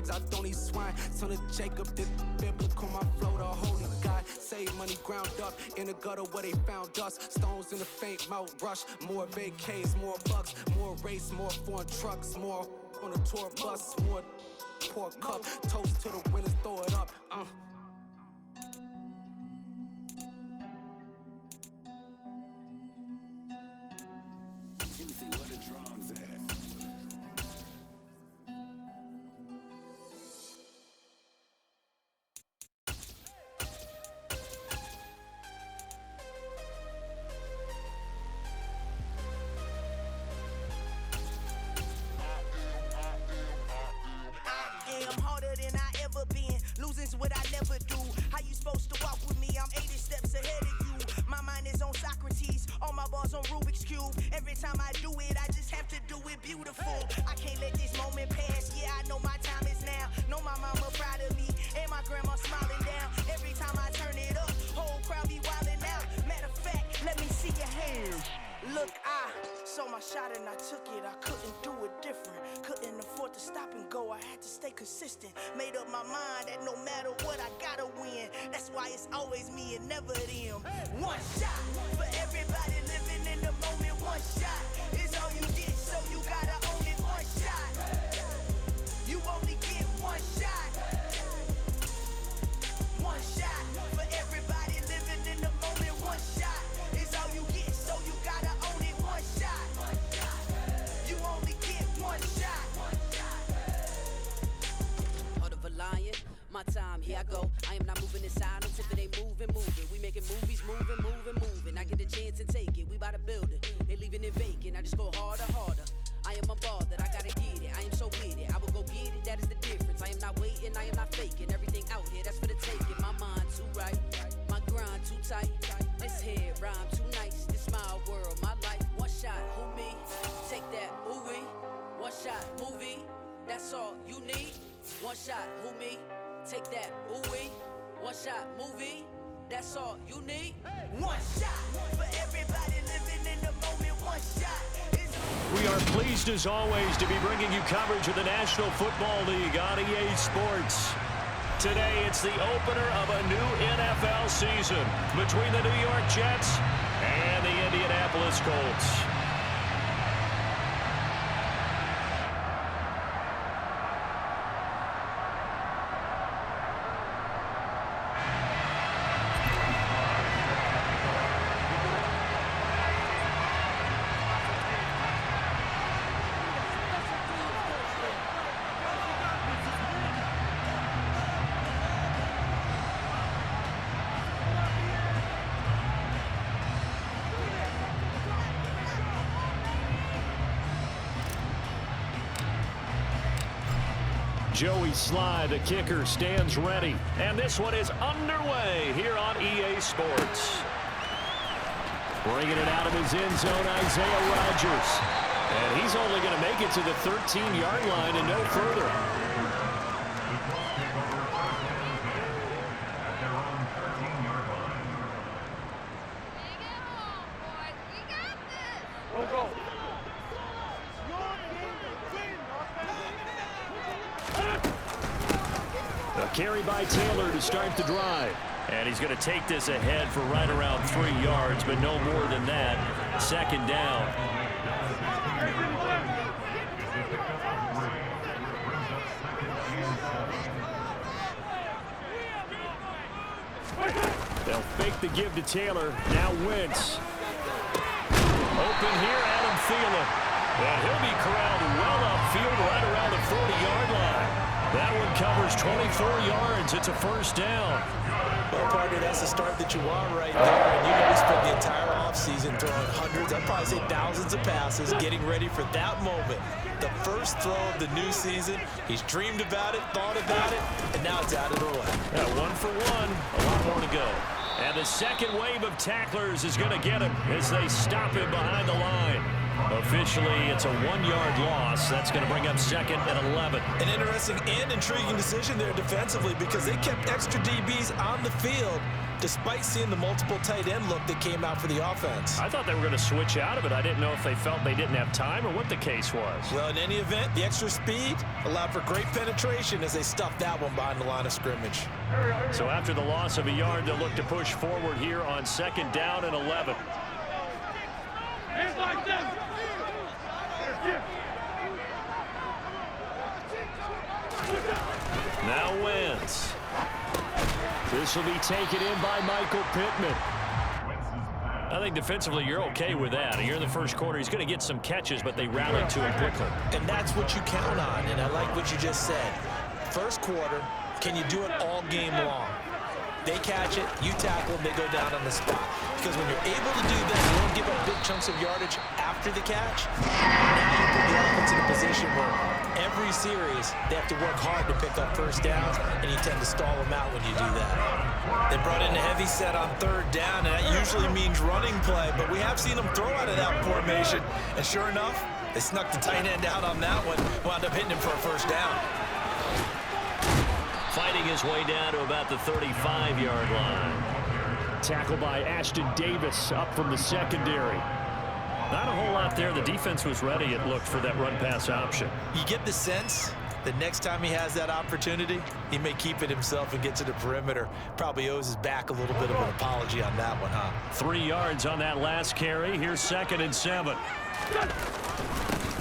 babes, I don't eat swine. Son of Jacob, did biblical, my flow, the holy God. Save money ground up in the gutter where they found us. Stones in the faint mouth rush. More vacays, more bucks, more race, more foreign trucks, more on a tour bus, more pour cup. Toast to the winners, throw it up. I'm harder than I ever been. Losing's what I never do. How you supposed to walk with me? I'm 80 steps ahead of you. My mind is on Socrates. All my bars on Rubik's Cube. Every time I do it, I just have to do it beautiful. I can't let this moment pass. Yeah, I know my time is now. Know my mama proud of me. And my grandma smiling down. Every time I turn it up, whole crowd be wildin' out. Matter of fact, let me see your hands. Look, I saw my shot and I took it. I couldn't do it different. Couldn't afford to stop and go. I had to stay consistent. Made up my mind that no matter what, I gotta win. That's why it's always me and never them. One shot for everybody living in the moment. One shot is all you get, so you gotta own it. One shot. You only get one shot. One shot for everybody living in the moment. One shot is all you get, so you gotta own it. One shot. You only get one shot. Heart of a lion, my time, here I go. I am not moving in silence if it ain't moving. We making movies, moving. I get the chance and take it, we bout to build it. They leaving it vacant, I just go harder. I am a ball that I gotta get it. I am so with it, I will go get it, that is the difference. I am not waiting, I am not faking. Everything out here, that's for the taking. My mind too right, my grind too tight. This head rhyme too nice, this my world, my life. One shot, who me? Take that, ooh-wee. One shot, movie, that's all you need. One shot, who me? Take that, ooh-wee. One shot, movie, that's all you need. One shot for everybody living in the moment. One shot. We are pleased as always to be bringing you coverage of the National Football League on EA Sports. Today it's the opener of a new NFL season between the New York Jets and the Indianapolis Colts. Joey Sly, the kicker, stands ready. And this one is underway here on EA Sports. Bringing it out of his end zone, Isaiah Rodgers. And he's only going to make it to the 13-yard line and no further. Carry by Taylor to start the drive. And he's going to take this ahead for right around 3 yards, but no more than that. Second down. They'll fake the give to Taylor. Now Wentz. Open here, Adam Thielen. And he'll be corralled well upfield right around the 40-yard line. That one covers 24 yards. It's a first down. Well, partner, that's the start that you want right there. And you know he spent the entire offseason throwing hundreds, I'd probably say thousands of passes, getting ready for that moment. The first throw of the new season. He's dreamed about it, thought about it, and now it's out of the way. Yeah, 1 for 1. A lot more to go. And the second wave of tacklers is going to get him as they stop him behind the line. Officially, it's a 1-yard loss. That's going to bring up 2nd and 11. An interesting and intriguing decision there defensively because they kept extra DBs on the field despite seeing the multiple tight end look that came out for the offense. I thought they were going to switch out of it. I didn't know if they felt they didn't have time or what the case was. Well, in any event, the extra speed allowed for great penetration as they stuffed that one behind the line of scrimmage. So after the loss of a yard, they'll look to push forward here on 2nd down and 11. Now Wentz. This will be taken in by Michael Pittman. I think defensively you're okay with that. Here in the first quarter, he's going to get some catches, but they rallied to him quickly. And that's what you count on, and I like what you just said. First quarter, can you do it all game long? They catch it, you tackle them, they go down on the spot. Because when you're able to do that, you don't give up big chunks of yardage after the catch. Now you put the offense in a position where every series they have to work hard to pick up first downs, and you tend to stall them out when you do that. They brought in a heavy set on 3rd down, and that usually means running play, but we have seen them throw out of that formation, and sure enough, they snuck the tight end out on that one, wound up hitting him for a first down. Fighting his way down to about the 35-yard line. Tackle by Ashton Davis up from the secondary. Not a whole lot there. The defense was ready, it looked, for that run-pass option. You get the sense that next time he has that opportunity, he may keep it himself and get to the perimeter. Probably owes his back a little bit of an apology on that one, huh? 3 yards on that last carry. Here's 2nd and 7.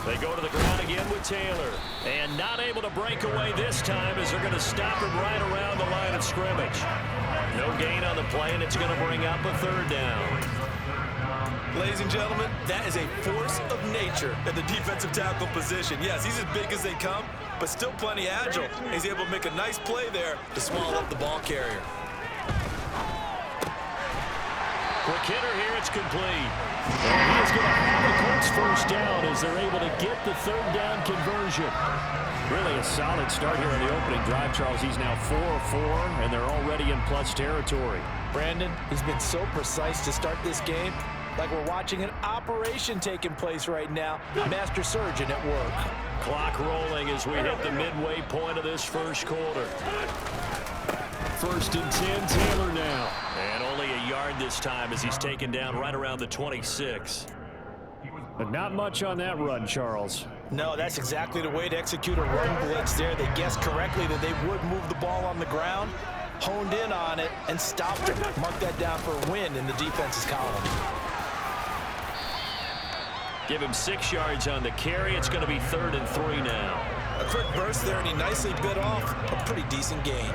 They go to the ground again with Taylor. And not able to break away this time as they're going to stop him right around the line of scrimmage. No gain on the play, and it's going to bring up a 3rd down. Ladies and gentlemen, that is a force of nature at the defensive tackle position. Yes, he's as big as they come, but still plenty agile. He's able to make a nice play there to swallow up the ball carrier. Quick hitter here, it's complete. And he is going to have the Colts first down as they're able to get the 3rd down conversion. Really a solid start here on the opening drive, Charles. He's now 4 of 4, and they're already in plus territory. Brandon, he's been so precise to start this game, like we're watching an operation taking place right now. Master surgeon at work. Clock rolling as we hit the midway point of this first quarter. 1st and 10, Taylor now. And only a yard this time as he's taken down right around the 26. But not much on that run, Charles. No, that's exactly the way to execute a run blitz there. They guessed correctly that they would move the ball on the ground, honed in on it, and stopped it. Mark that down for a win in the defense's column. Give him 6 yards on the carry. It's going to be 3rd and 3 now. A quick burst there, and he nicely bit off a pretty decent gain.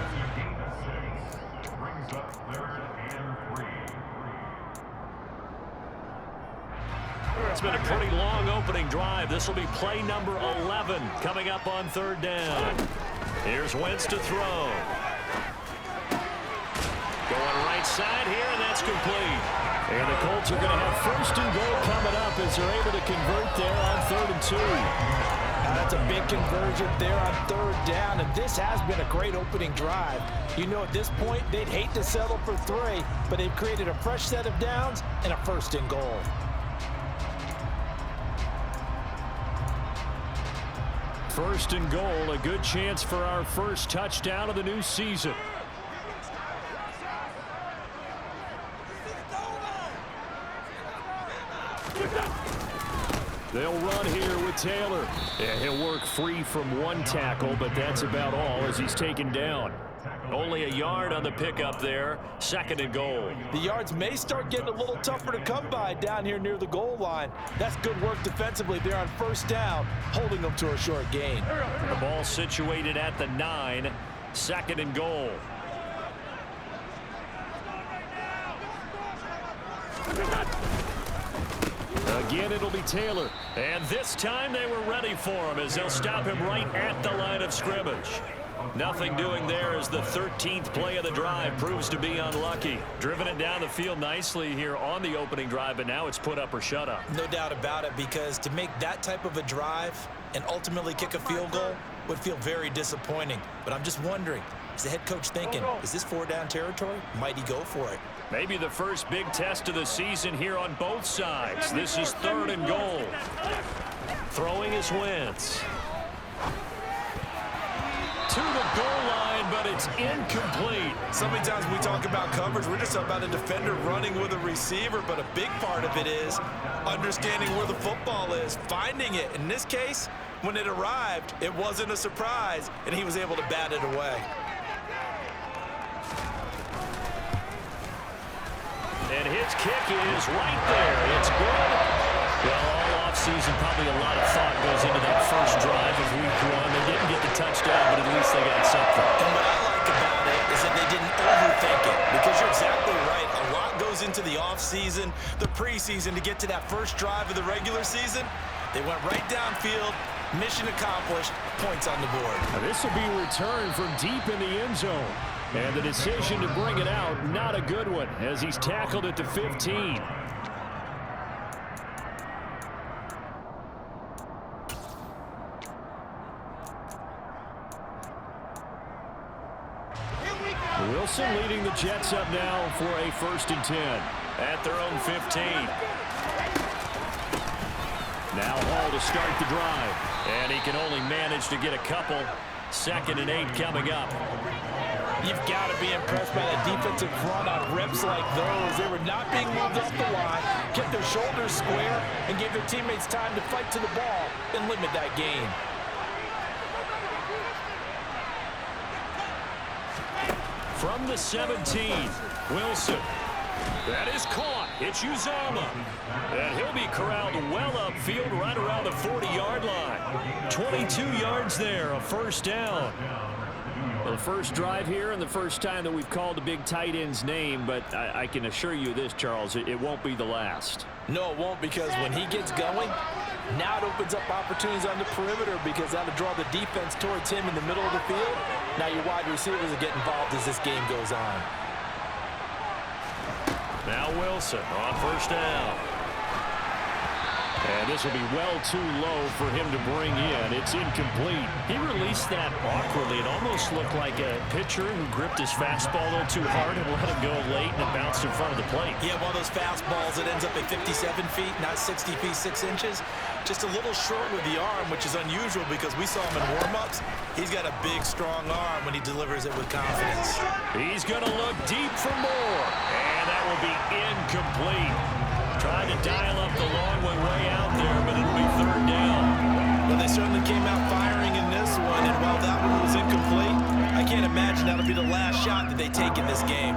It's been a pretty long opening drive. This will be play number 11 coming up on 3rd down. Here's Wentz to throw. Going right side here, and that's complete. And the Colts are going to have 1st and goal coming up as they're able to convert there on 3rd and 2. That's a big conversion there on 3rd down, and this has been a great opening drive. You know, at this point, they'd hate to settle for 3, but they've created a fresh set of downs and a 1st and goal. First and goal, a good chance for our first touchdown of the new season. They'll run here with Taylor. Yeah, he'll work free from 1 tackle, but that's about all as he's taken down. Only a yard on the pickup there. 2nd and goal. The yards may start getting a little tougher to come by down here near the goal line. That's good work defensively there on 1st down, holding them to a short gain. The ball situated at the 9. 2nd and goal. Again, it'll be Taylor. And this time they were ready for him as they'll stop him right at the line of scrimmage. Nothing doing there as the 13th play of the drive proves to be unlucky. Driven it down the field nicely here on the opening drive, but now it's put up or shut up. No doubt about it, because to make that type of a drive and ultimately kick a field goal, would feel very disappointing. But I'm just wondering, is the head coach thinking, is this 4-down territory? Might he go for it? Maybe the first big test of the season here on both sides. This is 3rd and goal. Throwing is Wentz. To the goal line, but it's incomplete. So many times we talk about coverage, we're just talking about a defender running with a receiver, but a big part of it is understanding where the football is, finding it. In this case, when it arrived, it wasn't a surprise, and he was able to bat it away. And his kick is right there. It's good. Well, all offseason, probably a lot of thought goes into that first drive of week 1. They didn't get the touchdown, but at least they got something. And what I like about it is that they didn't overthink it, because you're exactly right. A lot goes into the offseason, the preseason, to get to that first drive of the regular season. They went right downfield, mission accomplished, points on the board. Now this will be a return from deep in the end zone. And the decision to bring it out, not a good one, as he's tackled at the 15. Wilson leading the Jets up now for a 1st and 10 at their own 15. Now Hall to start the drive, and he can only manage to get a couple. 2nd and 8 coming up. You've got to be impressed by that defensive front on reps like those. They were not being moved up the line, kept their shoulders square, and gave their teammates time to fight to the ball and limit that gain. From the 17, Wilson. That is caught. It's Uzomah. And he'll be corralled well upfield right around the 40-yard line. 22 yards there, a 1st down. Well, the first drive here and the first time that we've called the big tight end's name, but I can assure you this, Charles, it won't be the last. No, it won't, because when he gets going, now it opens up opportunities on the perimeter, because that'll draw the defense towards him in the middle of the field. Now your wide receivers will get involved as this game goes on. Now Wilson on 1st down. And this will be well too low for him to bring in. It's incomplete. He released that awkwardly. It almost looked like a pitcher who gripped his fastball a little too hard and let him go late, and it bounced in front of the plate. Yeah, one of those fastballs that ends up at 57 feet, not 60 feet, 6 inches. Just a little short with the arm, which is unusual because we saw him in warm-ups. He's got a big, strong arm when he delivers it with confidence. He's going to look deep for more, and that will be incomplete. Trying to dial up the long one way out there, but it'll be 3rd down. Well, they certainly came out firing in this one, and while that one was incomplete, I can't imagine that'll be the last shot that they take in this game.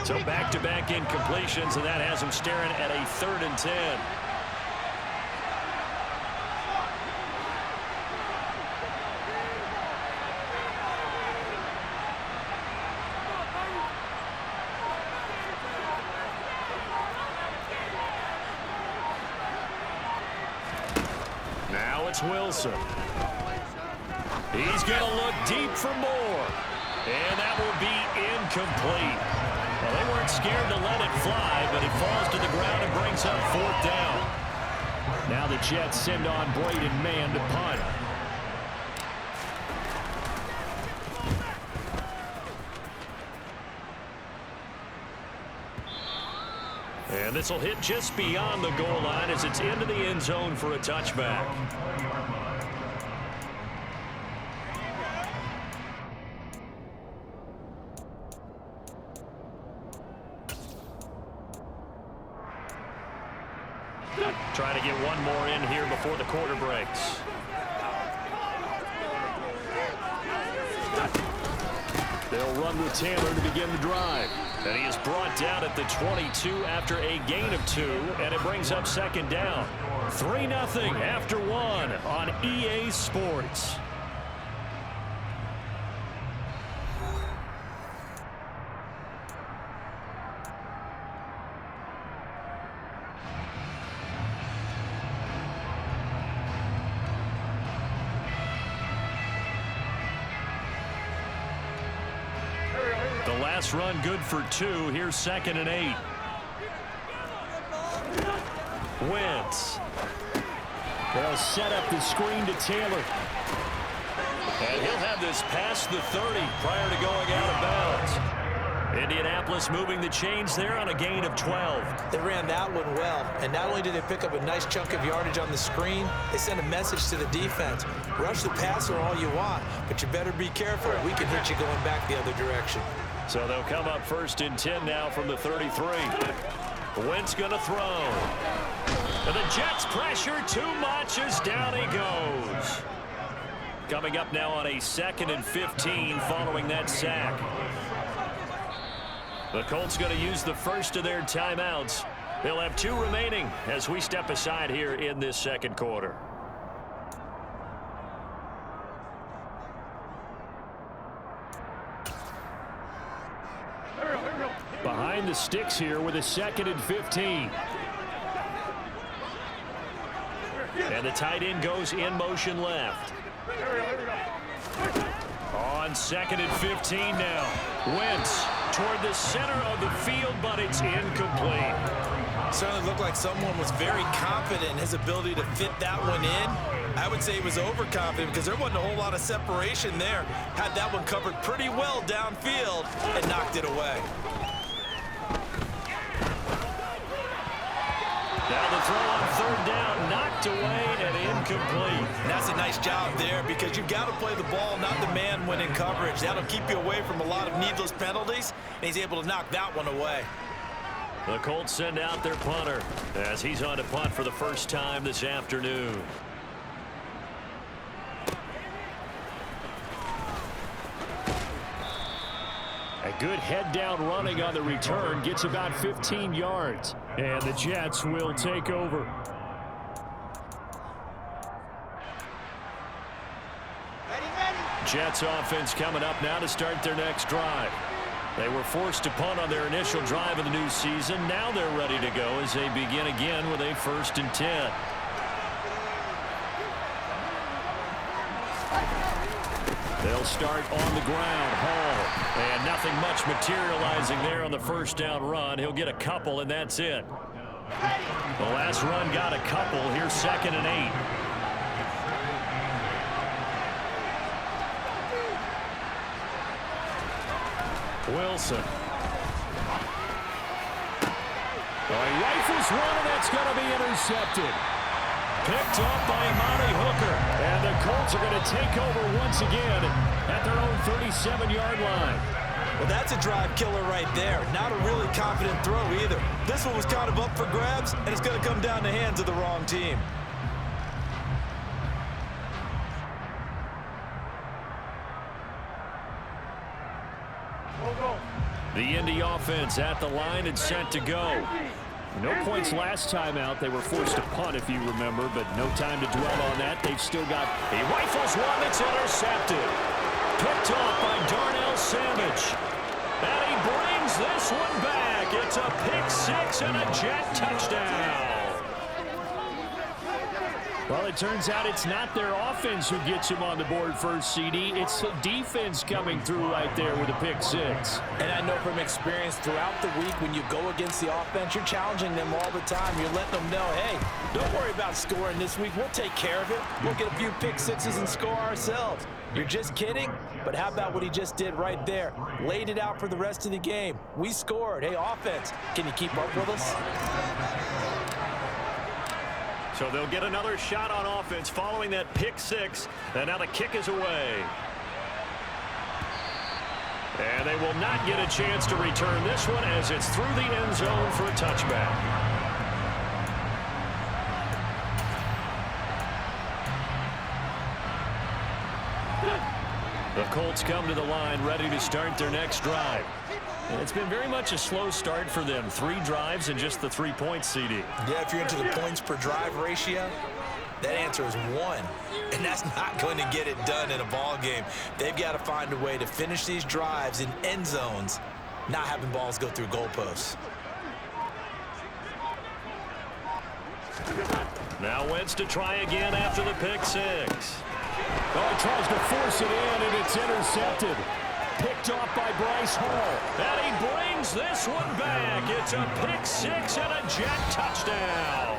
So back-to-back incompletions, and that has him staring at a 3rd and 10. Now it's Wilson. He's going to look deep for more. And that will be incomplete. Well, they weren't scared to let it fly, but it falls to the ground and brings up 4th down. Now the Jets send on Braden Mann to punt. And this will hit just beyond the goal line as it's into the end zone for a touchback. Trying to get one more in here before the quarter breaks. They'll run with Taylor to begin the drive. And he is brought down at the 22 after a gain of 2, and it brings up 2nd down. 3-0 after 1 on EA Sports. last run good for 2. Here's 2nd and 8. Wentz. They'll set up the screen to Taylor. And he'll have this past the 30 prior to going out of bounds. Indianapolis moving the chains there on a gain of 12. They ran that one well, and not only did they pick up a nice chunk of yardage on the screen, they sent a message to the defense. Rush the passer all you want, but you better be careful. We can hit you going back the other direction. So they'll come up 1st and 10 now from the 33. Wentz going to throw. And the Jets pressure too much as down he goes. Coming up now on a 2nd and 15 following that sack. The Colts going to use the first of their timeouts. They'll have 2 remaining as we step aside here in this 2nd quarter. Behind the sticks here with a 2nd and 15. And the tight end goes in motion left. On 2nd and 15 now. Wentz toward the center of the field, but it's incomplete. Certainly looked like someone was very confident in his ability to fit that one in. I would say he was overconfident because there wasn't a whole lot of separation there. Had that one covered pretty well downfield and knocked it away. Now the throw on 3rd down, knocked away and incomplete. And that's a nice job there because you've got to play the ball, not the man when in coverage. That'll keep you away from a lot of needless penalties, and he's able to knock that one away. The Colts send out their punter as he's on to punt for the first time this afternoon. A good head-down running on the return gets about 15 yards. And the Jets will take over. Jets offense coming up now to start their next drive. They were forced to punt on their initial drive of the new season. Now they're ready to go as they begin again with a 1st and 10. They'll start on the ground. Hall. And nothing much materializing there on the 1st down run. He'll get a couple, and that's it. The last run got a couple. Here's 2nd and 8. Wilson. He rifles one, and that's going to be intercepted. Picked up by Monty Hooker. And the Colts are going to take over once again at their own 37-yard line. Well, that's a drive killer right there. Not a really confident throw either. This one was kind of up for grabs, and it's going to come down the hands of the wrong team. The Indy offense at the line and set to go. No points last time out. They were forced to punt, if you remember, but no time to dwell on that. They've still got a rifles one that's intercepted. Picked off by Darnell Savage. And he brings this one back. It's a pick-6 and a Jet touchdown. Well, it turns out it's not their offense who gets him on the board first, CD. It's the defense coming through right there with a pick-6. And I know from experience throughout the week when you go against the offense, you're challenging them all the time. You're letting them know, hey, don't worry about scoring this week. We'll take care of it. We'll get a few pick-6s and score ourselves. You're just kidding? But how about what he just did right there? Laid it out for the rest of the game. We scored. Hey, offense, can you keep up with us? So they'll get another shot on offense following that pick-6. And now the kick is away. And they will not get a chance to return this one as it's through the end zone for a touchback. The Colts come to the line ready to start their next drive. And it's been very much a slow start for them. 3 drives and just the 3 points, CD. Yeah, if you're into the points per drive ratio, that answer is 1. And that's not going to get it done in a ball game. They've got to find a way to finish these drives in end zones, not having balls go through goalposts. Now Wentz to try again after the pick-6. Oh, he tries to force it in, and it's intercepted. picked off by Bryce Hall. And he brings this one back. It's a pick six and a Jet touchdown.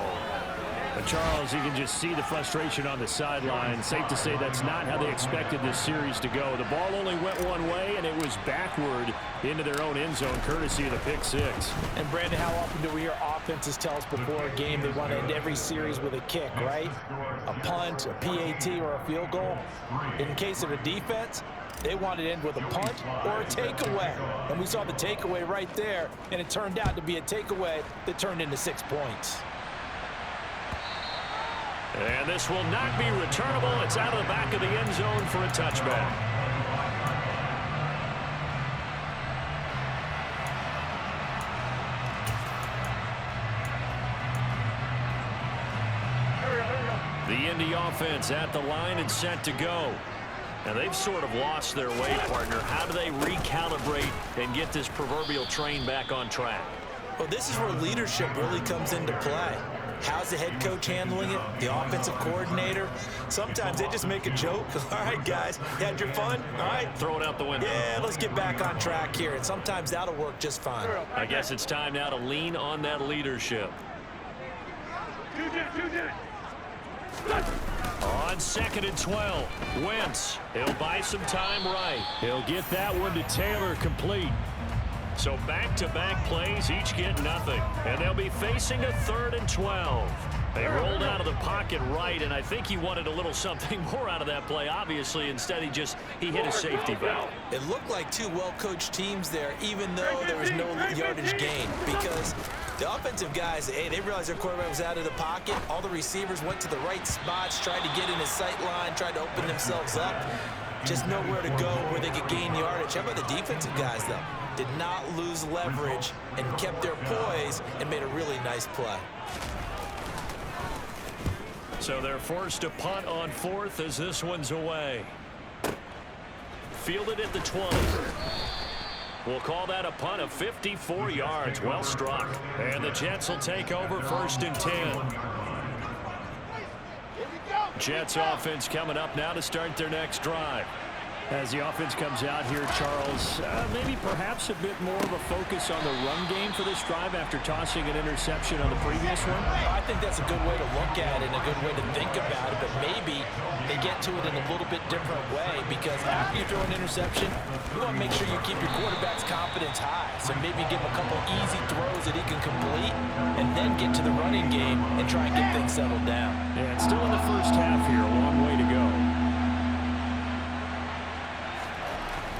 But Charles, you can just see the frustration on the sideline. Safe to say that's not how they expected this series to go. The ball only went one way, and it was backward into their own end zone, courtesy of the pick six. And, Brandon, how often do we hear offenses tell us before a game they want to end every series with a kick, right? A punt, a PAT, or a field goal. In case of a defense, they wanted to end with a punt or a takeaway. And we saw the takeaway right there, and it turned out to be a takeaway that turned into 6 points. And this will not be returnable. It's out of the back of the end zone for a touchback. The Indy offense at the line and set to go. And they've sort of lost their way, partner. How do they recalibrate and get this proverbial train back on track? Well, this is where leadership really comes into play. How's the head coach handling it? The offensive coordinator? Sometimes they just make a joke. All right, guys, you had your fun? All right. Throw it out the window. Yeah, let's get back on track here. And sometimes that'll work just fine. I guess it's time now to lean on that leadership. On 2nd and 12, Wentz. He'll buy some time right. He'll get that one to Taylor complete. So back-to-back plays, each get nothing. And they'll be facing a 3rd and 12. They rolled out of the pocket right, and I think he wanted a little something more out of that play, obviously. Instead, he hit a safety valve. It looked like two well-coached teams there, even though there was no yardage gain. Because the offensive guys, hey, they realized their quarterback was out of the pocket. All the receivers went to the right spots, tried to get in his sight line, tried to open themselves up. Just nowhere to go where they could gain yardage. How about the defensive guys, though? Did not lose leverage and kept their poise and made a really nice play. So they're forced to punt on 4th as this one's away. Fielded at the 20. We'll call that a punt of 54 yards. Well struck. And the Jets will take over 1st and 10. Jets offense coming up now to start their next drive. As the offense comes out here, Charles, maybe perhaps a bit more of a focus on the run game for this drive after tossing an interception on the previous one? I think that's a good way to look at it and a good way to think about it, but maybe they get to it in a little bit different way because after you throw an interception, you want to make sure you keep your quarterback's confidence high. So maybe give him a couple easy throws that he can complete and then get to the running game and try and get things settled down. Yeah, it's still in the first half here, a long way to go.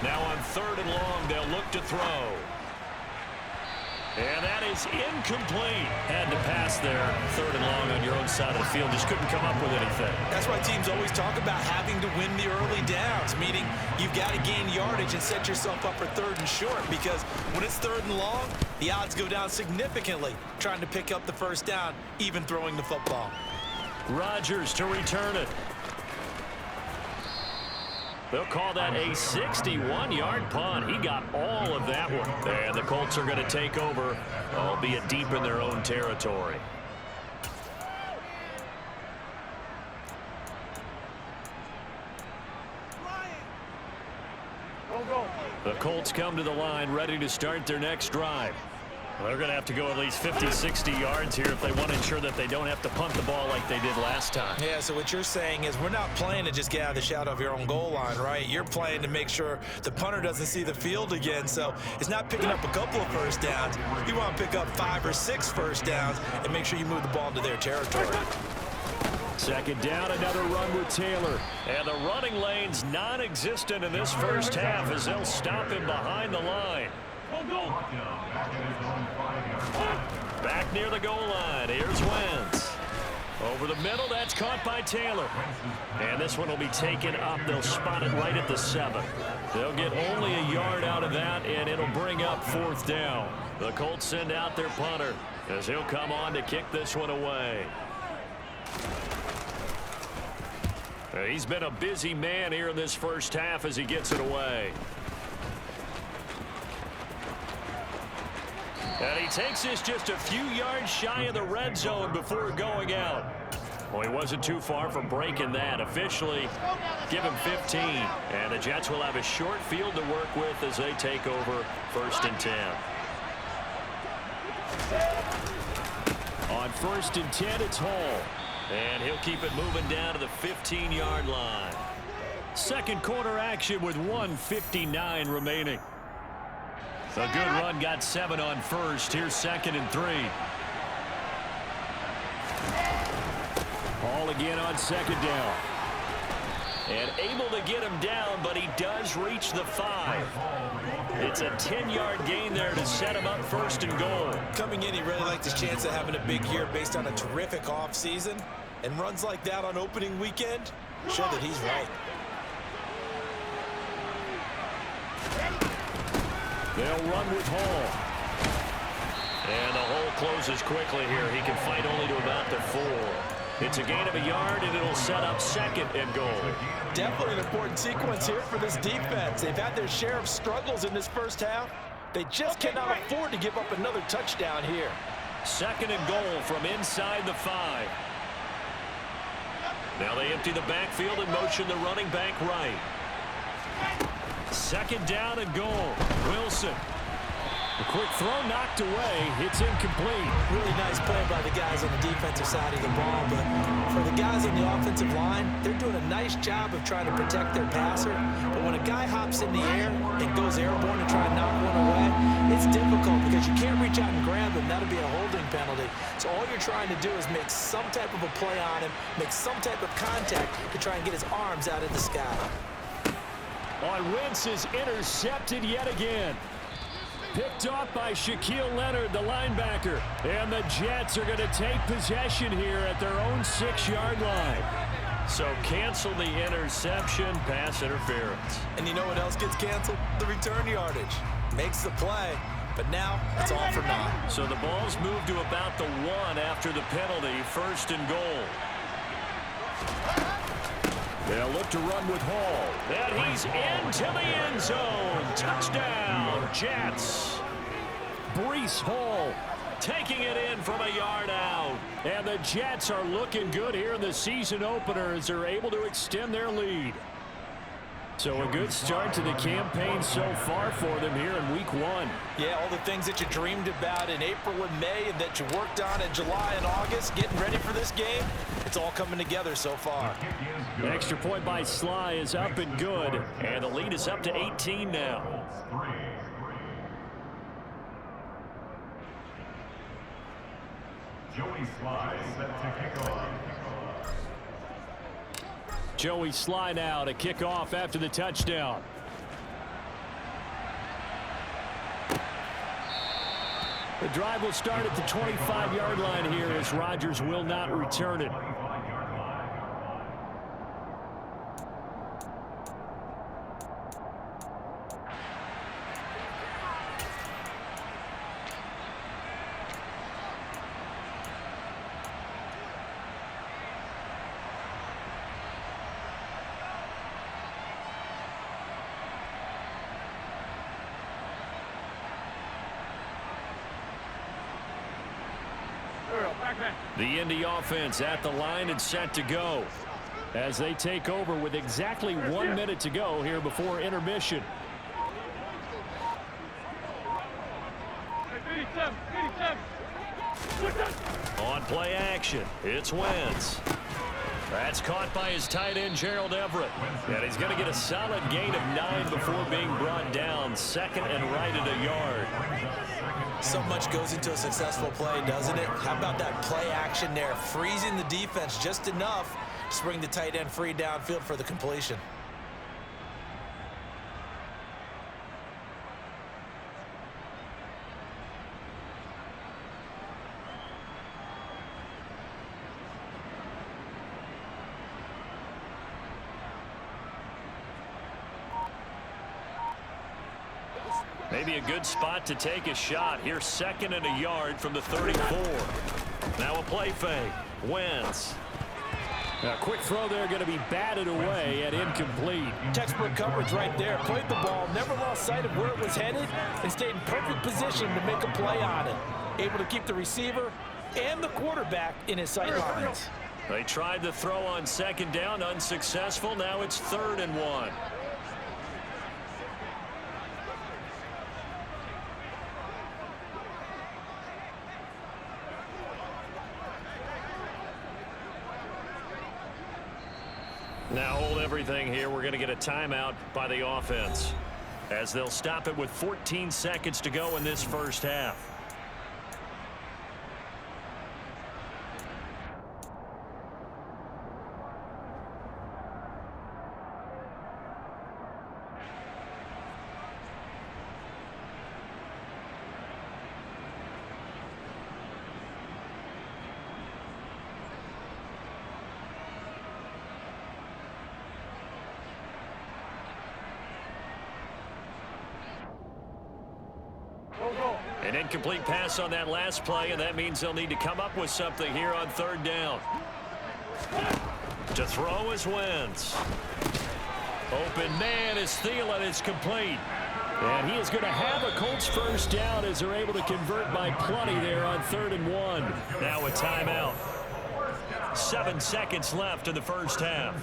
Now on 3rd and long, they'll look to throw. And that is incomplete. Had to pass there. 3rd and long on your own side of the field. Just couldn't come up with anything. That's why teams always talk about having to win the early downs, meaning you've got to gain yardage and set yourself up for 3rd and short because when it's 3rd and long, the odds go down significantly trying to pick up the first down, even throwing the football. Rodgers to return it. They'll call that a 61-yard punt. He got all of that one. And the Colts are going to take over, albeit deep in their own territory. The Colts come to the line, ready to start their next drive. They're going to have to go at least 50, 60 yards here if they want to ensure that they don't have to punt the ball like they did last time. Yeah, so what you're saying is we're not playing to just get out of the shadow of your own goal line, right? You're playing to make sure the punter doesn't see the field again. So it's not picking up a couple of first downs. You want to pick up 5 or 6 first downs and make sure you move the ball into their territory. 2nd down, another run with Taylor. And the running lane's non-existent in this first half as they'll stop him behind the line. Back near the goal line. Here's Wentz. Over the middle, that's caught by Taylor. And this one will be taken up. They'll spot it right at the 7. They'll get only a yard out of that, and it'll bring up 4th down. The Colts send out their punter as he'll come on to kick this one away. He's been a busy man here in this first half as he gets it away. And he takes this just a few yards shy of the red zone before going out. Well, he wasn't too far from breaking that. Officially, give him 15. And the Jets will have a short field to work with as they take over 1st and 10. On 1st and 10, it's Hall. And he'll keep it moving down to the 15-yard line. Second quarter action with 1:59 remaining. A good run got 7 on 1st. Here's 2nd and 3. Hall again on 2nd down. And able to get him down, but he does reach the 5. It's a 10-yard gain there to set him up 1st and goal. Coming in, he really liked his chance of having a big year based on a terrific offseason. And runs like that on opening weekend show that he's right. They'll run with Hall. And the hole closes quickly here. He can fight only to about the 4. It's a gain of a yard, and it'll set up 2nd and goal. Definitely an important sequence here for this defense. They've had their share of struggles in this first half. They just cannot afford to give up another touchdown here. 2nd and goal from inside the 5. Now they empty the backfield and motion the running back right. 2nd down and goal. Wilson. A quick throw knocked away. It's incomplete. Really nice play by the guys on the defensive side of the ball, but for the guys on the offensive line, they're doing a nice job of trying to protect their passer. But when a guy hops in the air and goes airborne to try and knock one away, it's difficult because you can't reach out and grab him. That'll be a holding penalty. So all you're trying to do is make some type of a play on him, make some type of contact to try and get his arms out in the sky. On Wentz is intercepted yet again. Picked off by Shaquille Leonard, the linebacker. And the Jets are going to take possession here at their own 6-yard line. So cancel the interception, pass interference. And you know what else gets canceled? The return yardage. Makes the play, but now it's all for naught. So the ball's moved to about the 1 after the penalty, 1st and goal. They'll look to run with Hall. And he's into the end zone. Touchdown, Jets. Breece Hall taking it in from a yard out. And the Jets are looking good here in the season opener as they're able to extend their lead. So a good start to the campaign so far for them here in week 1. Yeah, all the things that you dreamed about in April and May and that you worked on in July and August, getting ready for this game, it's all coming together so far. The extra point by Sly is up and good, and the lead is up to 18 now. Joey Sly set to kick off. Joey Sly now to kick off after the touchdown. The drive will start at the 25-yard line here as Rodgers will not return it. The Indy offense at the line and set to go as they take over with exactly 1 minute to go here before intermission. On play action, it's Wentz. That's caught by his tight end, Gerald Everett. And he's going to get a solid gain of 9 before being brought down. 2nd and right at a yard. So much goes into a successful play, doesn't it? How about that play action there? Freezing the defense just enough to bring the tight end free downfield for the completion. Maybe a good spot to take a shot. Here's 2nd and a yard from the 34. Now a play fake. Wentz. A quick throw there going to be batted away and incomplete. Textbook coverage right there. Played the ball, never lost sight of where it was headed, and stayed in perfect position to make a play on it. Able to keep the receiver and the quarterback in his sight lines. They tried the throw on second down, unsuccessful. Now it's 3rd and 1. Now hold everything here. We're going to get a timeout by the offense, as they'll stop it with 14 seconds to go in this first half. An incomplete pass on that last play, and that means they'll need to come up with something here on 3rd down. To throw is Wentz. Open man is Thielen. It's complete. And he is going to have a Colts first down as they're able to convert by plenty there on 3rd and 1. Now a timeout. 7 seconds left in the first half.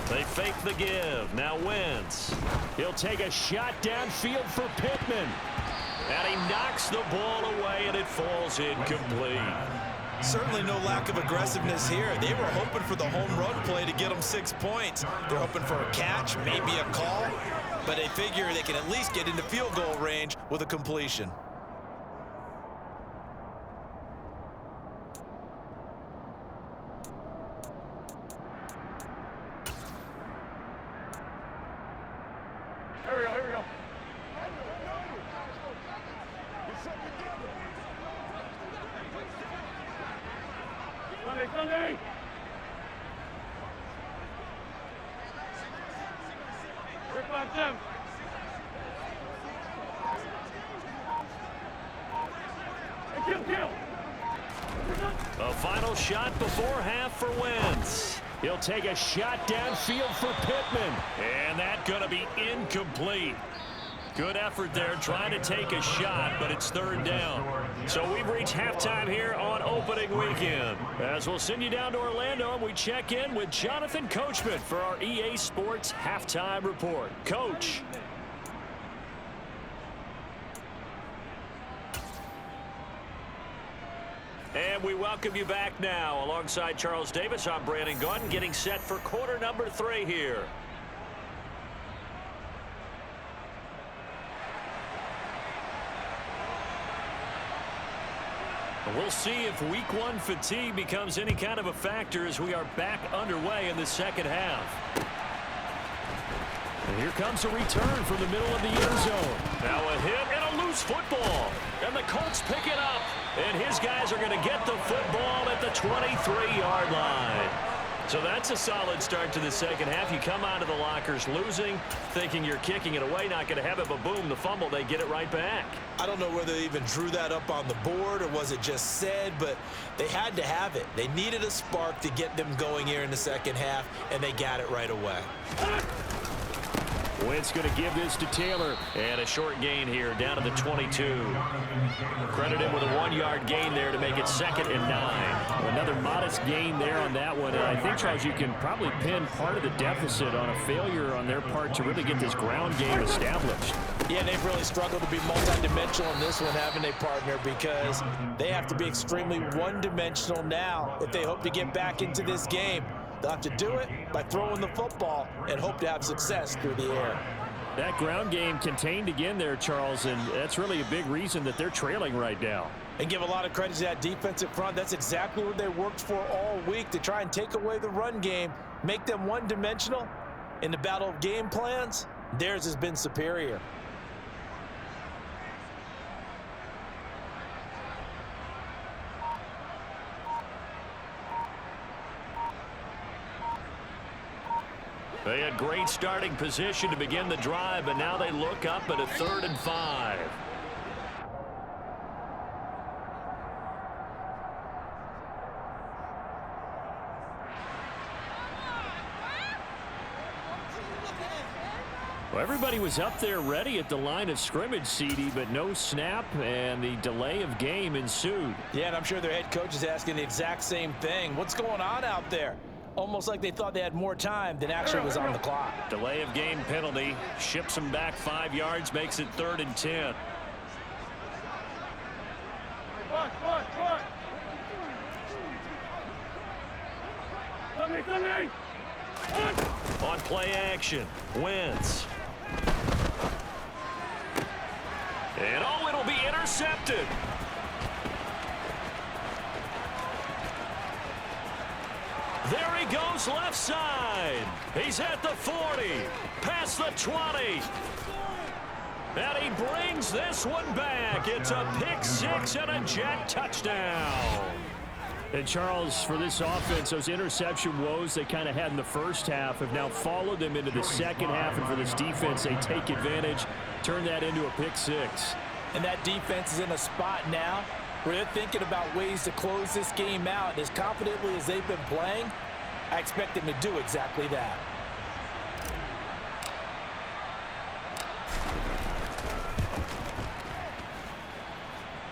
They fake the give. Now Wentz. He'll take a shot downfield for Pittman. And he knocks the ball away, and it falls incomplete. Certainly no lack of aggressiveness here. They were hoping for the home run play to get them 6 points. They're hoping for a catch, maybe a call, but they figure they can at least get into field goal range with a completion. Here we go. Sunday. Rick on Tim. Kill. A final shot before half for Wentz. He'll take a shot downfield for Pittman. And that's going to be incomplete. Good effort there trying to take a shot, but it's 3rd down. So we've reached halftime here on opening weekend. As we'll send you down to Orlando, and we check in with Jonathan Coachman for our EA Sports Halftime Report. Coach. And we welcome you back now. Alongside Charles Davis, I'm Brandon Gaudin, getting set for quarter number 3 here. We'll see if week 1 fatigue becomes any kind of a factor as we are back underway in the second half. And here comes a return from the middle of the end zone. Now a hit and a loose football. And the Colts pick it up. And his guys are going to get the football at the 23-yard line. So that's a solid start to the second half. You come out of the lockers losing, thinking you're kicking it away, not going to have it, but boom, the fumble, they get it right back. I don't know whether they even drew that up on the board or was it just said, but they had to have it. They needed a spark to get them going here in the second half, and they got it right away. Wentz going to give this to Taylor. And a short gain here down to the 22. Credit him with a 1-yard gain there to make it 2nd and 9. Another modest gain there on that one. And I think, Charles, you can probably pin part of the deficit on a failure on their part to really get this ground game established. Yeah, they've really struggled to be multidimensional in this one, haven't they, partner? Because they have to be extremely one-dimensional now if they hope to get back into this game. They'll have to do it by throwing the football and hope to have success through the air. That ground game contained again there, Charles, and that's really a big reason that they're trailing right now. And give a lot of credit to that defensive front. That's exactly what they worked for all week, to try and take away the run game, make them one-dimensional. In the battle of game plans, theirs has been superior. had great starting position to begin the drive, but now they look up at a 3rd and 5. Well, everybody was up there ready at the line of scrimmage, CD, but no snap, and the delay of game ensued. Yeah, and I'm sure their head coach is asking the exact same thing. What's going on out there? Almost like they thought they had more time than actually was on the clock. Delay of game penalty. Ships them back 5 yards, makes it 3rd and 10. On play action, Wentz. And oh, it'll be intercepted. There he goes left side. He's at the 40, past the 20. And he brings this one back. It's a pick-6 and a Jet touchdown. And Charles, for this offense, those interception woes they kind of had in the first half have now followed them into the second half. And for this defense, they take advantage, turn that into a pick-6. And that defense is in a spot now where they're thinking about ways to close this game out. And as confidently as they've been playing, I expect them to do exactly that.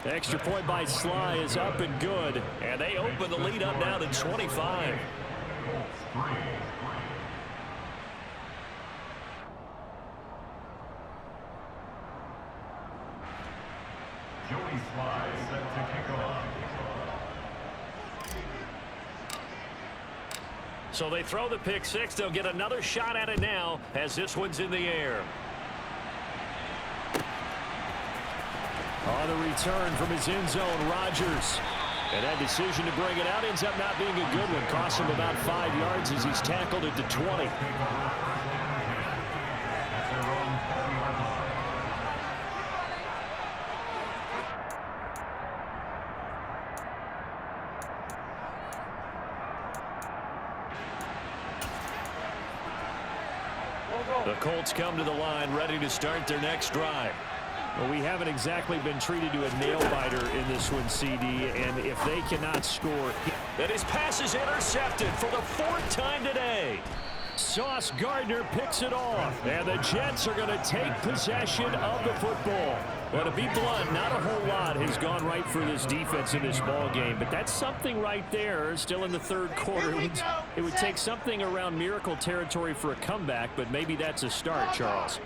The extra point by Sly is up and good, and they open the lead up now to 25. Joey Sly set to kick off. So they throw the pick-6. They'll get another shot at it now as this one's in the air. On the return from his end zone, Rodgers. And that decision to bring it out ends up not being a good one. Costs him about 5 yards as he's tackled at the 20. The Colts come to the line ready to start their next drive. Well, we haven't exactly been treated to a nail-biter in this one, CD, and if they cannot score... And his pass is intercepted for the 4th time today. Sauce Gardner picks it off, and the Jets are going to take possession of the football. Well, to be blunt, not a whole lot has gone right for this defense in this ball game, but that's something right there. Still in the 3rd quarter. It would take something around miracle territory for a comeback, but maybe that's a start, Charles.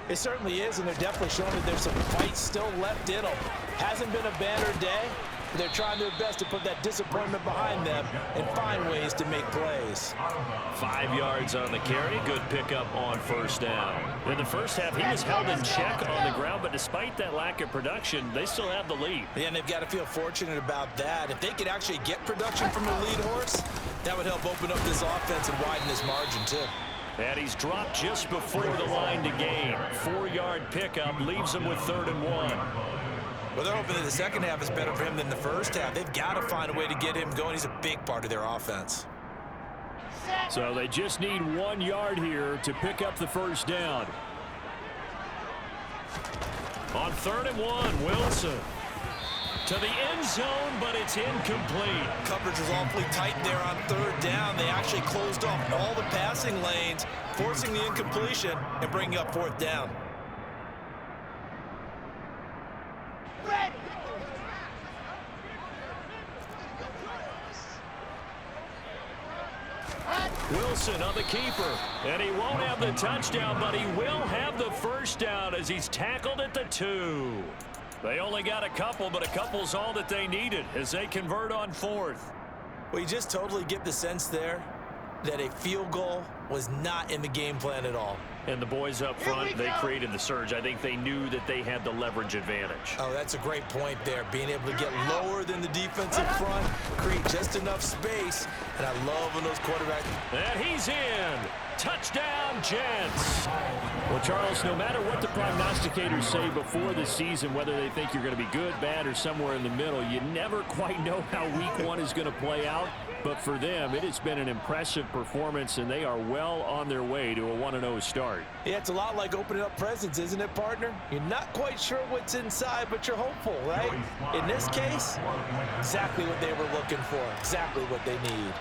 It certainly is, and they're definitely showing that there's some fight still left in them. Hasn't been a banner day, but they're trying their best to put that disappointment behind them and find ways to make plays. 5 yards on the carry. Good pickup on 1st down. In the first half, he was held in check on the ground, but despite that lack of production, they still have the lead. Yeah, and they've got to feel fortunate about that. If they could actually get production from the lead horse, that would help open up this offense and widen this margin, too. And he's dropped just before the line to gain. 4-yard pickup leaves him with 3rd and 1. Well, they're hoping that the second half is better for him than the first half. They've got to find a way to get him going. He's a big part of their offense. So they just need 1 yard here to pick up the 1st down. On 3rd and 1, Wilson. To the end zone, but it's incomplete. Coverage was awfully tight there on 3rd down. They actually closed off all the passing lanes, forcing the incompletion and bringing up 4th down. Ready. Wilson on the keeper, and he won't have the touchdown, but he will have the 1st down as he's tackled at the 2. They only got a couple, but a couple's all that they needed as they convert on 4th. Well, you just totally get the sense there that a field goal was not in the game plan at all. And the boys up front, they created the surge. I think they knew that they had the leverage advantage. Oh, that's a great point there. Being able to get lower than the defensive front, create just enough space, and I love when those quarterbacks... And he's in. Touchdown, Jets. Well, Charles, no matter what the prognosticators say before the season, whether they think you're going to be good, bad, or somewhere in the middle, you never quite know how week 1 is going to play out. But for them, it has been an impressive performance, and they are well well on their way to a 1-0 start. Yeah, it's a lot like opening up presents, isn't it, partner? You're not quite sure what's inside, but you're hopeful, right? In this case, exactly what they were looking for, exactly what they need.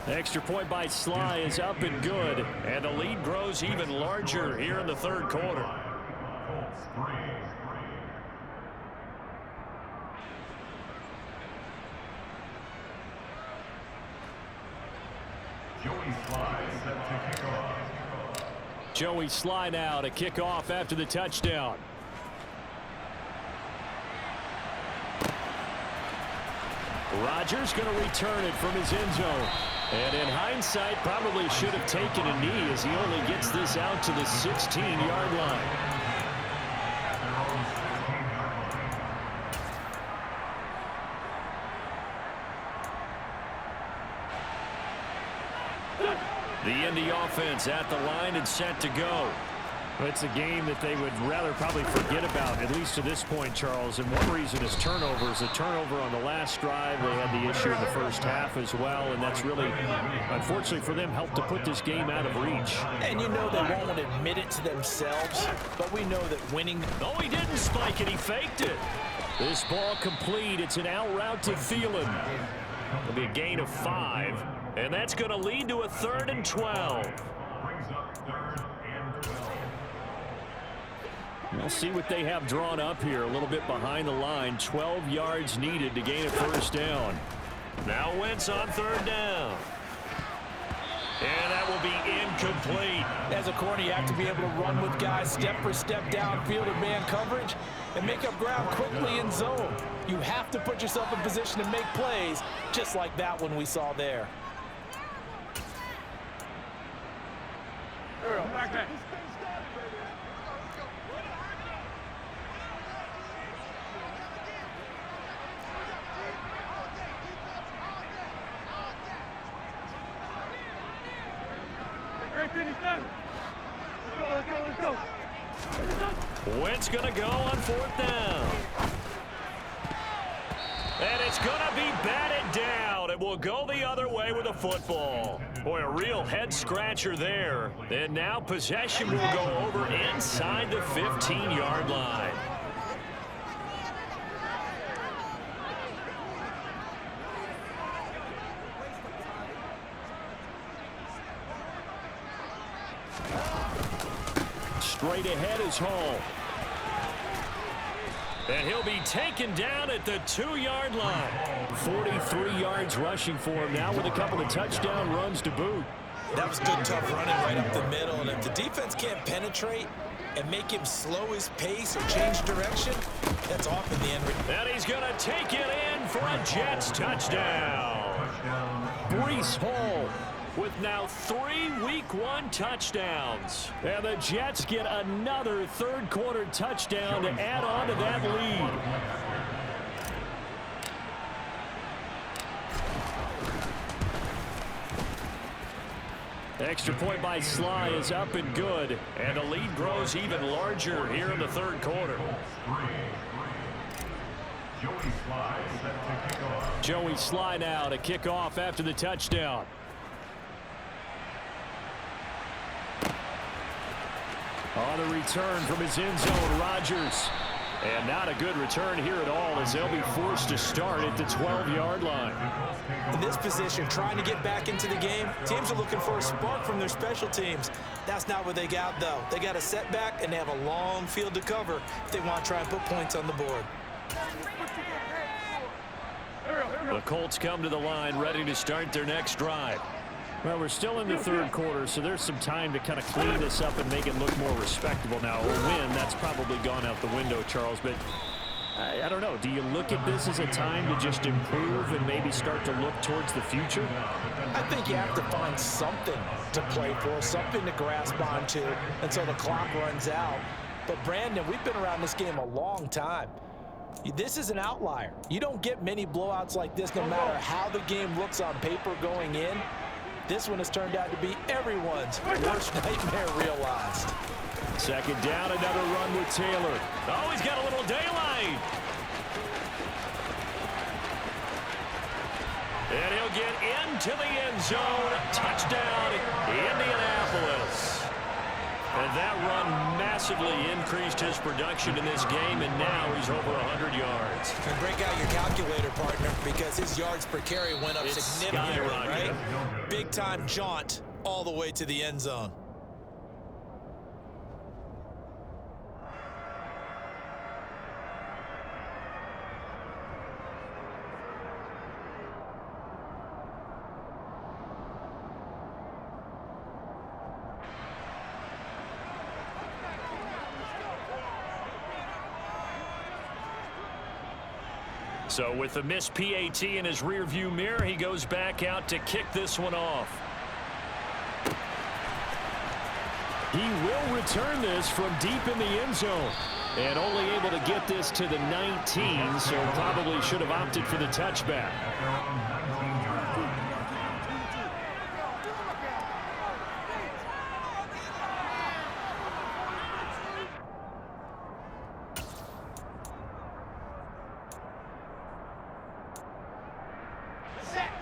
Extra point by Sly is up and good, and the lead grows even larger here in the third quarter. Joey Sly now to kick off after the touchdown. Rodgers going to return it from his end zone. And in hindsight, probably should have taken a knee as he only gets this out to the 16-yard line. The Indy offense at the line and set to go. It's a game that they would rather probably forget about, at least to this point, Charles. And one reason is turnovers. A turnover on the last drive. They had the issue in the first half as well, and that's really, unfortunately for them, helped to put this game out of reach. And you know they won't admit it to themselves, but we know that winning... No, he didn't spike it. He faked it. This ball complete. It's an out route to Thielen. It'll be a gain of 5, and that's going to lead to a 3rd and 12. We'll see what they have drawn up here. A little bit behind the line. 12 yards needed to gain a first down. Now Wentz on 3rd down. And that will be incomplete. As a corner, you have to be able to run with guys step for step downfield in man coverage and make up ground quickly in zone. You have to put yourself in position to make plays, just like that one we saw there. Back. Let's go. Wentz going to go on 4th down. And it's going to be batted down. It will go the other way with the football. Boy, a real head-scratcher there. And now possession will go over inside the 15-yard line. Straight ahead is Hall. And he'll be taken down at the 2-yard line. 43 yards rushing for him now with a couple of touchdown runs to boot. That was good, tough running right up the middle. And if the defense can't penetrate and make him slow his pace or change direction, that's off in the end. And he's going to take it in for a Jets touchdown. Breece Hall with now 3 Week 1 touchdowns. And the Jets get another third-quarter touchdown to add on to that lead. Extra point by Sly is up and good. And the lead grows even larger here in the third quarter. Joey Sly now to kick off after the touchdown. On the return from his end zone, Rodgers. And not a good return here at all as they'll be forced to start at the 12-yard line. In this position, trying to get back into the game, teams are looking for a spark from their special teams. That's not what they got, though. They got a setback, and they have a long field to cover if they want to try and put points on the board. The Colts come to the line ready to start their next drive. Well, we're still in the third quarter, so there's some time to kind of clean this up and make it look more respectable now. A win, that's probably gone out the window, Charles, but I don't know. Do you look at this as a time to just improve and maybe start to look towards the future? I think you have to find something to play for, something to grasp onto until the clock runs out. But, Brandon, we've been around this game a long time. This is an outlier. You don't get many blowouts like this no matter how the game looks on paper going in. This one has turned out to be everyone's worst nightmare realized. Second down, another run with Taylor. Oh, he's got a little daylight. And he'll get into the end zone. Touchdown, Indianapolis. And that run massively increased his production in this game, and now he's over 100 yards. And break out your calculator, partner, because his yards per carry went up significantly, right? Big-time jaunt all the way to the end zone. So with the missed PAT in his rearview mirror, he goes back out to kick this one off. He will return this from deep in the end zone. And only able to get this to the 19, so probably should have opted for the touchback.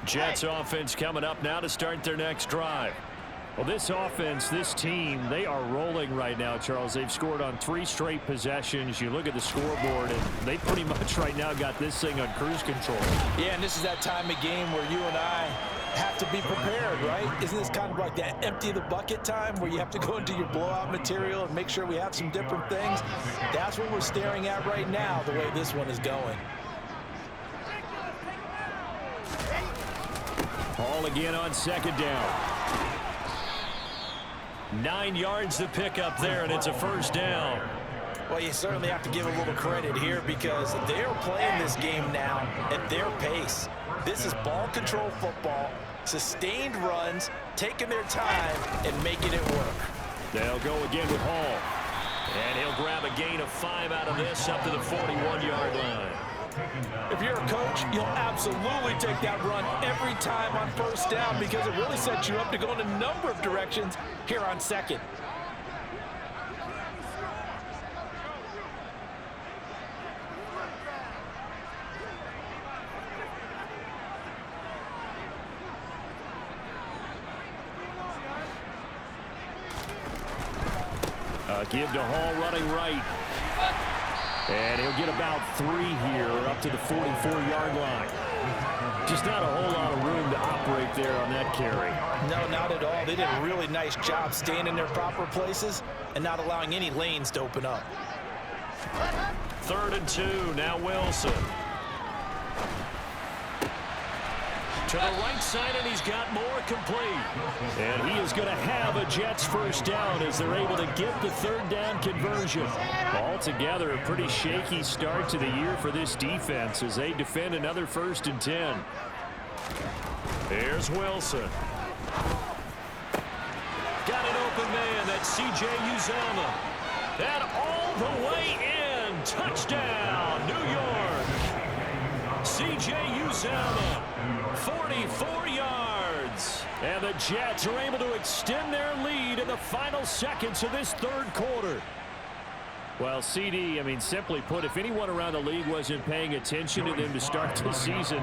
Jets offense coming up now to start their next drive. Well, this offense, this team, they are rolling right now, Charles. They've scored on 3 straight possessions. You look at the scoreboard, and they pretty much right now got this thing on cruise control. Yeah, and this is that time of game where you and I have to be prepared, right? Isn't this kind of like that empty the bucket time where you have to go into your blowout material and make sure we have some different things? That's what we're staring at right now, the way this one is going. Ball again on second down. 9 yards to pick up there, and it's a first down. Well, you certainly have to give a little credit here because they're playing this game now at their pace. This is ball control football, sustained runs, taking their time and making it work. They'll go again with Hall. And he'll grab a gain of 5 out of this up to the 41-yard line. If you're a coach, you'll absolutely take that run every time on first down because it really sets you up to go in a number of directions here on second. Give to Hall running right. And he'll get about 3 here up to the 44-yard line. Just not a whole lot of room to operate there on that carry. No, not at all. They did a really nice job staying in their proper places and not allowing any lanes to open up. 3rd and 2. Now Wilson. To the right side, and he's got more complete. And he is going to have a Jets first down as they're able to get the 3rd down conversion. Altogether, a pretty shaky start to the year for this defense as they defend another 1st and 10. Here's Wilson. Got an open man. That's C.J. Uzomah. And all the way in. Touchdown, New York. C.J. Uzomah. 44 yards. And the Jets are able to extend their lead in the final seconds of this 3rd quarter. Well, CD, I mean, simply put, if anyone around the league wasn't paying attention to them to start the season,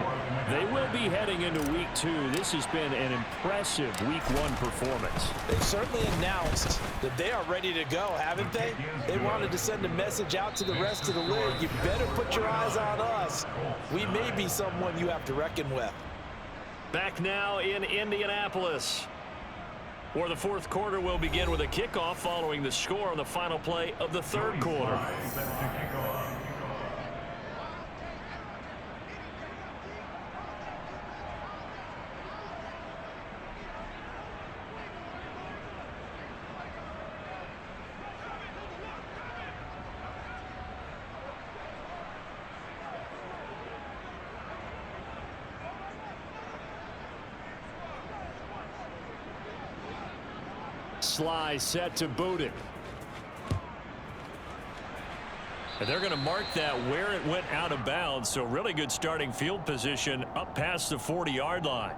they will be heading into week 2. This has been an impressive week 1 performance. They've certainly announced that they are ready to go, haven't they? They wanted to send a message out to the rest of the league. You better put your eyes on us. We may be someone you have to reckon with. Back now in Indianapolis, where the 4th quarter will begin with a kickoff following the score on the final play of the 3rd quarter. Sly set to boot it. And they're going to mark that where it went out of bounds, so really good starting field position up past the 40-yard line.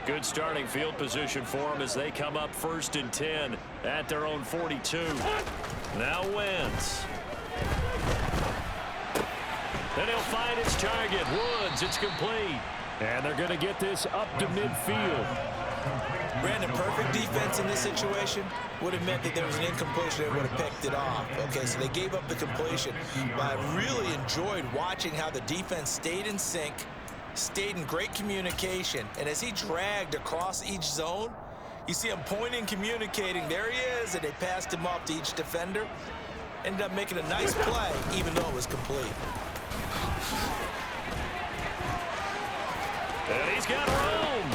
Good starting field position for them as they come up 1st and 10 at their own 42. Now Wentz. Then he'll find his target. Woods, it's complete. And they're going to get this up to midfield. Brandon, perfect defense in this situation would have meant that there was an incompletion that would have picked it off. Okay, so they gave up the completion. But I really enjoyed watching how the defense stayed in sync, stayed in great communication, and as he dragged across each zone, you see him pointing, communicating. There he is, and they passed him off to each defender. Ended up making a nice play, even though it was complete. And he's got room.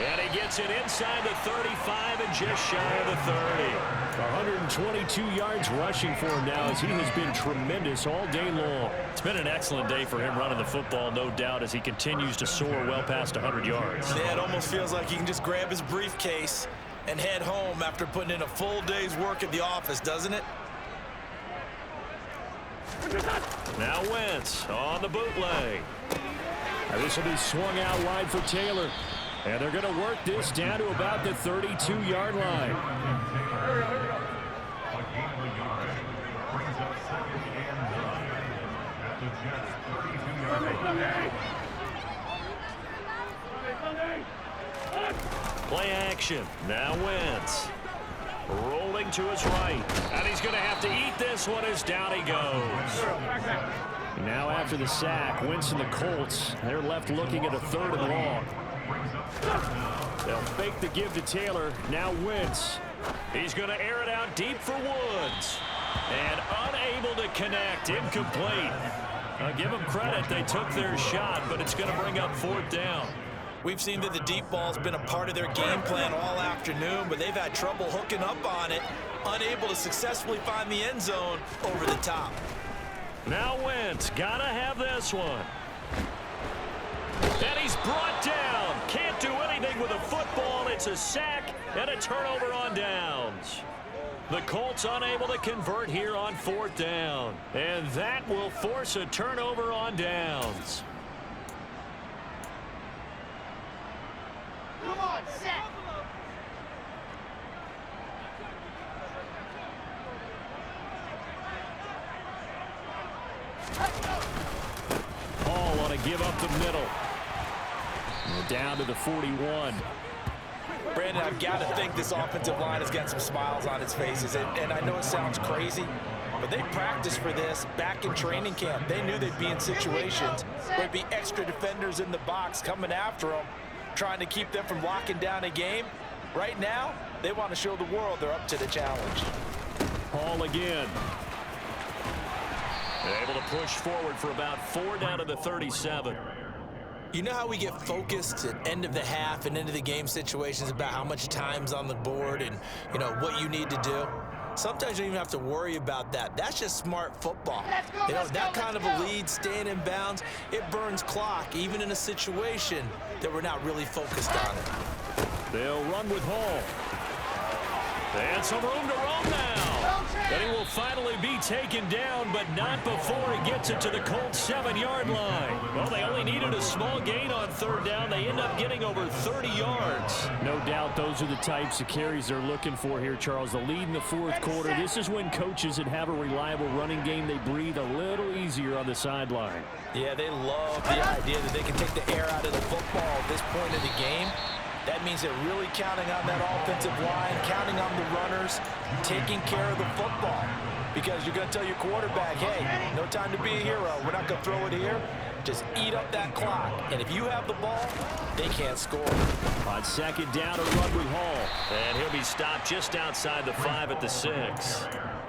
And he gets it inside the 35 and just shy of the 30. 122 yards rushing for him now as he has been tremendous all day long. It's been an excellent day for him running the football, no doubt, as he continues to soar well past 100 yards. Yeah, it almost feels like he can just grab his briefcase and head home after putting in a full day's work at the office, doesn't it? Now Wentz on the bootleg. This will be swung out wide for Taylor. And they're going to work this down to about the 32-yard line. A gain of a yard brings up second and 9 at the Jets' 32-yard line. Play action. Now Wentz. Rolling to his right. And he's going to have to eat this one as down he goes. Now after the sack, Wentz and the Colts, they're left looking at a 3rd and long. They'll fake the give to Taylor. Now Wentz. He's going to air it out deep for Woods. And unable to connect. Incomplete. Give them credit. They took their shot, but it's going to bring up 4th down. We've seen that the deep ball's been a part of their game plan all afternoon, but they've had trouble hooking up on it, unable to successfully find the end zone over the top. Now Wentz, gotta have this one. And he's brought down. Can't do anything with a football. It's a sack and a turnover on downs. The Colts unable to convert here on 4th down. And that will force a turnover on downs. Come on, set. Hall on a give up the middle. And down to the 41. Brandon, I've got to think this offensive line has got some smiles on its faces. And I know it sounds crazy, but they practiced for this back in training camp. They knew they'd be in situations where there'd be extra defenders in the box coming after them, trying to keep them from locking down a game. Right now, they want to show the world they're up to the challenge. Hall again. Able to push forward for about 4 down to the 37. You know how we get focused at end of the half and into the game situations about how much time's on the board and, you know, what you need to do? Sometimes you don't even have to worry about that. That's just smart football. You know, that kind of a lead, staying in bounds, it burns clock, even in a situation that we're not really focused on it. They'll run with Hall. And some room to roam now. But he will finally be taken down, but not before he gets it to the Colts 7-yard line. Well, they only needed a small gain on 3rd down. They end up getting over 30 yards. No doubt those are the types of carries they're looking for here, Charles. The lead in the 4th quarter. This is when coaches that have a reliable running game, they breathe a little easier on the sideline. Yeah, they love the idea that they can take the air out of the football at this point of the game. That means they're really counting on that offensive line, counting on the runners, taking care of the football. Because you're going to tell your quarterback, hey, no time to be a hero. We're not going to throw it here. Just eat up that clock. And if you have the ball, they can't score. On 2nd down, a run with Hall. And he'll be stopped just outside the 5 at the 6.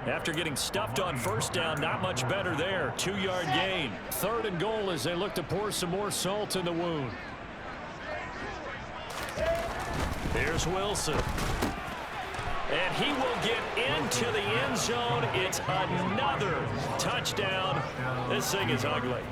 After getting stuffed on 1st down, not much better there. 2-yard gain. 3rd and goal as they look to pour some more salt in the wound. Here's Wilson. And he will get into the end zone. It's another touchdown. This thing is ugly.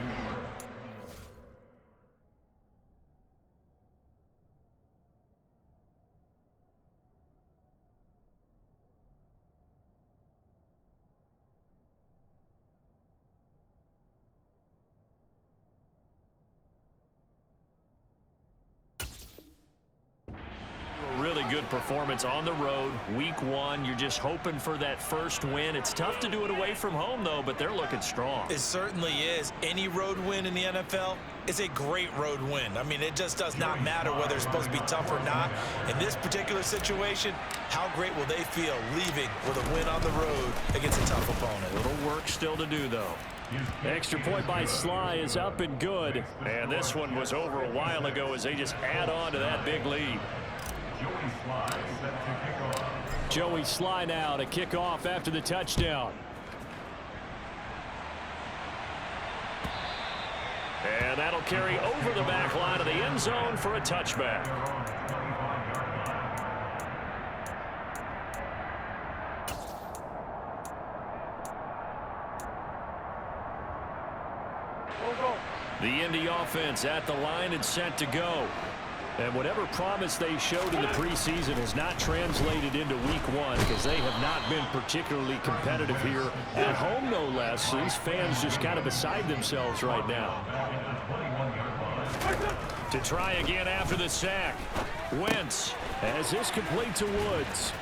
good performance on the road. Week 1, you're just hoping for that first win. It's tough to do it away from home, though, but they're looking strong. It certainly is. Any road win in the NFL is a great road win. I mean, it just does not matter whether it's supposed to be tough or not. In this particular situation, how great will they feel leaving with a win on the road against a tough opponent? A little work still to do, though. Extra point by Sly is up and good. And this one was over a while ago as they just add on to that big lead. Joey Sly set to kick off. Joey Sly now to kick off after the touchdown. And that'll carry over the back line of the end zone for a touchback. The Indy offense at the line and set to go. And whatever promise they showed in the preseason has not translated into week 1 because they have not been particularly competitive here at home, no less. These fans just kind of beside themselves right now. To try again after the sack. Wentz as this complete to Woods.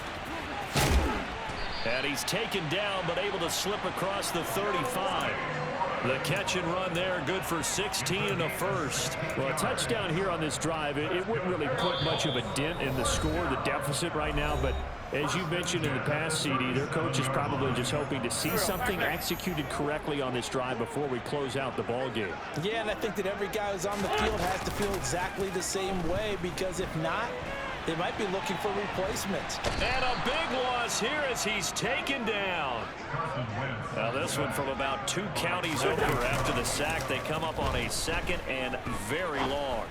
And he's taken down but able to slip across the 35. The catch and run there, good for 16 and a first. Well, a touchdown here on this drive, it wouldn't really put much of a dent in the score, the deficit right now. But as you mentioned in the past, CD, their coach is probably just hoping to see something executed correctly on this drive before we close out the ball game. Yeah, and I think that every guy who's on the field has to feel exactly the same way, because if not, they might be looking for replacements. And a big loss here as he's taken down. Now this one from about 2 counties over after the sack. They come up on a 2nd and very long.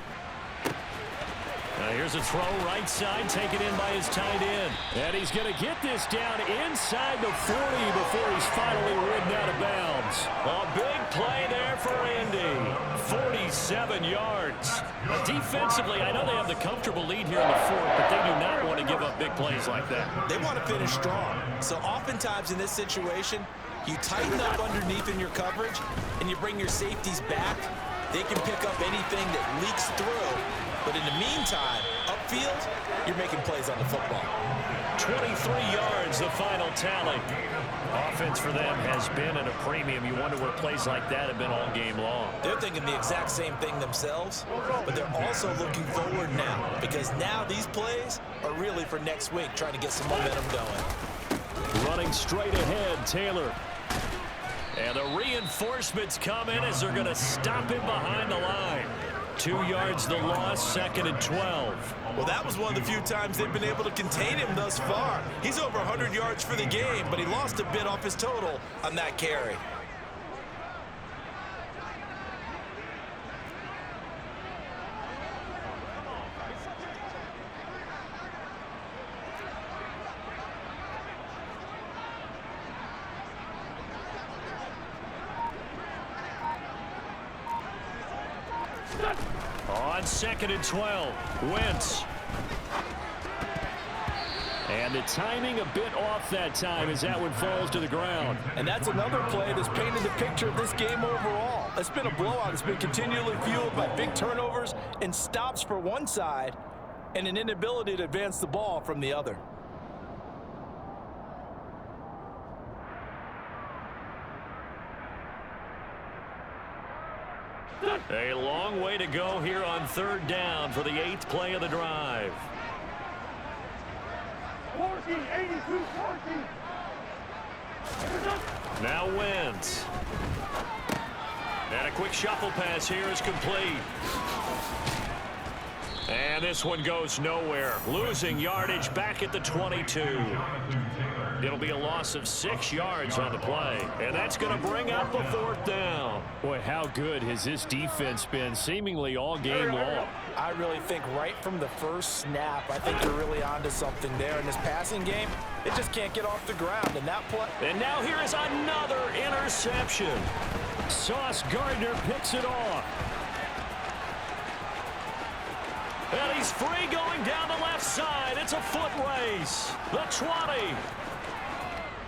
Now here's a throw right side, taken in by his tight end. And he's going to get this down inside the 40 before he's finally ridden out of bounds. A big play there for Indy. 47 yards. Defensively, I know they have the comfortable lead here in the 4th, but they do not want to give up big plays like that. They want to finish strong. So oftentimes in this situation, you tighten up underneath in your coverage, and you bring your safeties back. They can pick up anything that leaks through. But in the meantime, upfield, you're making plays on the football. 23 yards, the final tally. Offense for them has been at a premium. You wonder where plays like that have been all game long. They're thinking the exact same thing themselves, but they're also looking forward now, because now these plays are really for next week, trying to get some momentum going. Running straight ahead, Taylor. And the reinforcements come in as they're going to stop him behind the line. 2 yards the loss, 2nd and 12. Well, that was one of the few times they've been able to contain him thus far. He's over 100 yards for the game, but he lost a bit off his total on that carry. On 2nd and 12, Wentz. And the timing a bit off that time as that one falls to the ground. And that's another play that's painted the picture of this game overall. It's been a blowout. It's been continually fueled by big turnovers and stops for one side and an inability to advance the ball from the other. A long way to go here on 3rd down for the 8th play of the drive. 14, 82, 14. Now Wentz. And a quick shuffle pass here is complete. And this one goes nowhere. Losing yardage back at the 22. It'll be a loss of 6 yards on the play. And that's going to bring up a 4th down. Boy, how good has this defense been seemingly all game long? I really think right from the first snap, I think they're really onto something there. In this passing game, they just can't get off the ground. And that play. And now here is another interception. Sauce Gardner picks it off. And he's free going down the left side. It's a foot race. The 20.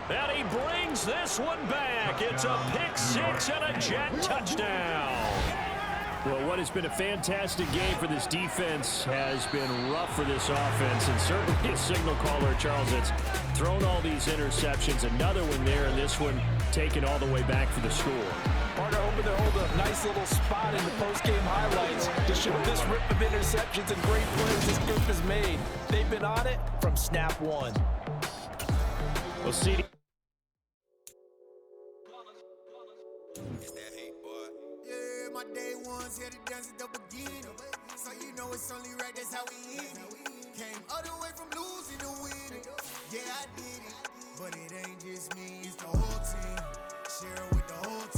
And he brings this one back. It's a pick 6 and a Jet touchdown. Well, what has been a fantastic game for this defense has been rough for this offense, and certainly a signal caller, Charles, that's thrown all these interceptions. Another one there, and this one taken all the way back for the score. Partner hoping to hold a nice little spot in the post-game highlights to show this rip of interceptions and great plays this group has made. They've been on it from snap one. We'll see. Yeah, my day ones here to dance at the beginning. So you know it's only right, that's how we end it. Came all the way from losing to winning. Yeah, I did it. But it ain't just me, it's the whole team. Share it with the whole team.